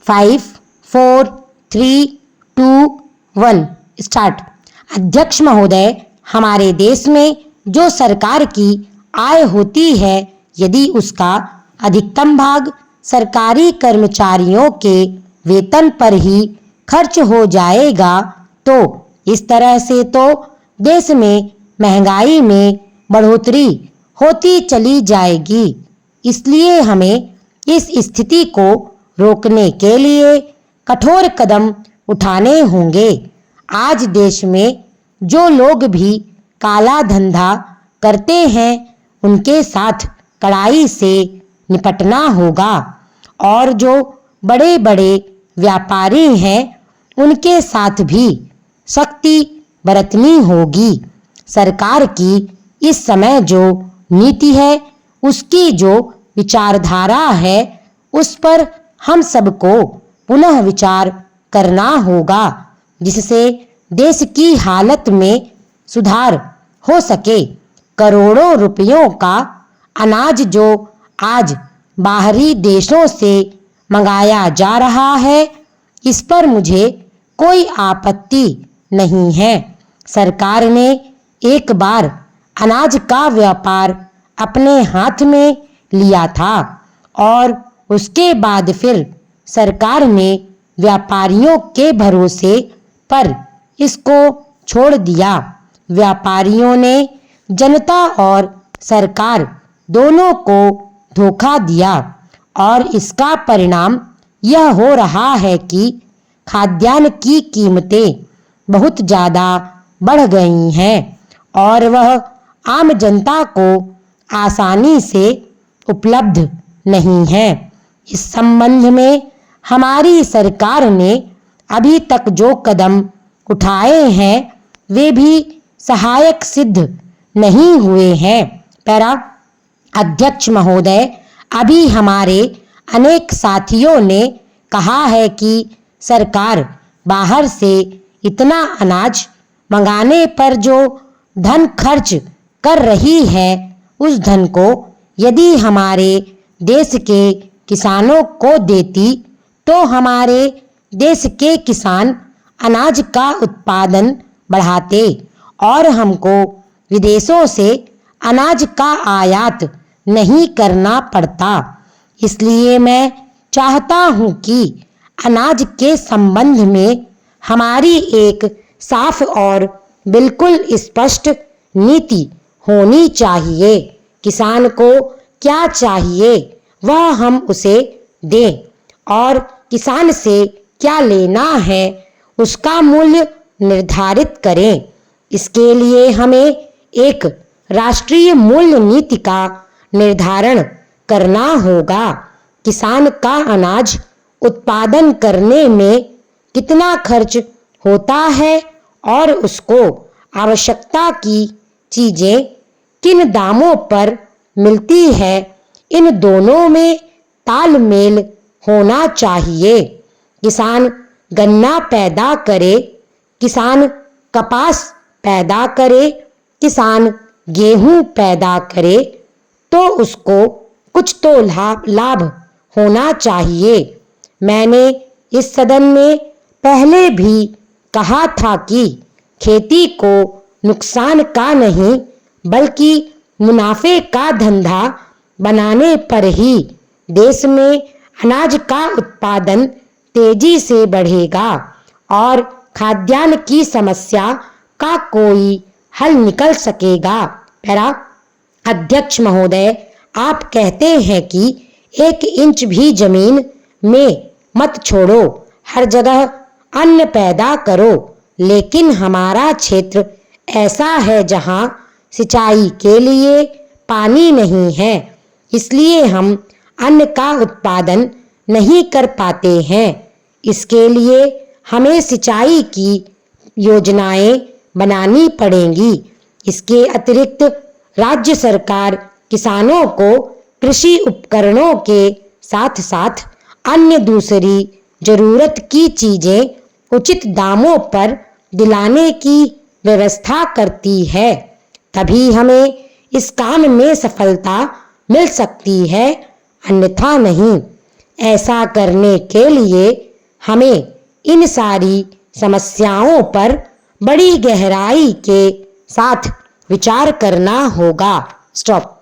5, 4, 3, 2, 1 start. अध्यक्ष महोदय, हमारे देश में जो सरकार की आय होती है, यदि उसका अधिकतम भाग सरकारी कर्मचारियों के वेतन पर ही खर्च हो जाएगा तो इस तरह से तो देश में महंगाई में बढ़ोतरी होती चली जाएगी। इसलिए हमें इस स्थिति को रोकने के लिए कठोर कदम उठाने होंगे। आज देश में जो लोग भी काला धंधा करते हैं उनके साथ कड़ाई से निपटना होगा और जो बड़े बड़े व्यापारी हैं उनके साथ भी सख्ती बरतनी होगी। सरकार की इस समय जो नीति है, उसकी जो विचारधारा है, उस पर हम सबको पुनः विचार करना होगा, जिससे देश की हालत में सुधार हो सके। करोड़ों रुपयों का अनाज जो आज बाहरी देशों से मंगाया जा रहा है, इस पर मुझे कोई आपत्ति नहीं है। सरकार ने एक बार अनाज का व्यापार अपने हाथ में लिया था और उसके बाद फिर सरकार ने व्यापारियों के भरोसे पर इसको छोड़ दिया। व्यापारियों ने जनता और सरकार दोनों को धोखा दिया और इसका परिणाम यह हो रहा है कि खाद्यान्न की कीमतें बहुत ज़्यादा बढ़ गई हैं और वह आम जनता को आसानी से उपलब्ध नहीं है। इस संबंध में हमारी सरकार ने अभी तक जो कदम उठाए हैं वे भी सहायक सिद्ध नहीं हुए हैं। पैरा अध्यक्ष महोदय, अभी हमारे अनेक साथियों ने कहा है कि सरकार बाहर से इतना अनाज मंगाने पर जो धन खर्च कर रही है, उस धन को यदि हमारे देश के किसानों को देती तो हमारे देश के किसान अनाज का उत्पादन बढ़ाते और हमको विदेशों से अनाज का आयात नहीं करना पड़ता। इसलिए मैं चाहता हूँ कि अनाज के संबंध में हमारी एक साफ और बिल्कुल स्पष्ट नीति होनी चाहिए। किसान को क्या चाहिए वह हम उसे दें और किसान से क्या लेना है उसका मूल्य निर्धारित करें। इसके लिए हमें एक राष्ट्रीय मूल्य नीति का निर्धारण करना होगा। किसान का अनाज उत्पादन करने में कितना खर्च होता है और उसको आवश्यकता की चीजें किन दामों पर मिलती है, इन दोनों में तालमेल होना चाहिए। किसान गन्ना पैदा करे, किसान कपास पैदा करे, किसान गेहूं पैदा करे तो उसको कुछ तो लाभ होना चाहिए। मैंने इस सदन में पहले भी कहा था कि खेती को नुकसान का नहीं बल्कि मुनाफे का धंधा बनाने पर ही देश में अनाज का उत्पादन तेजी से बढ़ेगा और खाद्यान्न की समस्या का कोई हल निकल सकेगा। पैरा अध्यक्ष महोदय, आप कहते हैं कि 1 इंच भी जमीन में मत छोड़ो, हर जगह अन्न पैदा करो, लेकिन हमारा क्षेत्र ऐसा है जहां सिंचाई के लिए पानी नहीं है, इसलिए हम अन्न का उत्पादन नहीं कर पाते हैं। इसके लिए हमें सिंचाई की योजनाएं बनानी पड़ेंगी। इसके अतिरिक्त राज्य सरकार किसानों को कृषि उपकरणों के साथ साथ अन्य दूसरी जरूरत की चीजें उचित दामों पर दिलाने की व्यवस्था करती है, तभी हमें इस काम में सफलता मिल सकती है, अन्यथा नहीं। ऐसा करने के लिए हमें इन सारी समस्याओं पर बड़ी गहराई के साथ विचार करना होगा। स्टॉप।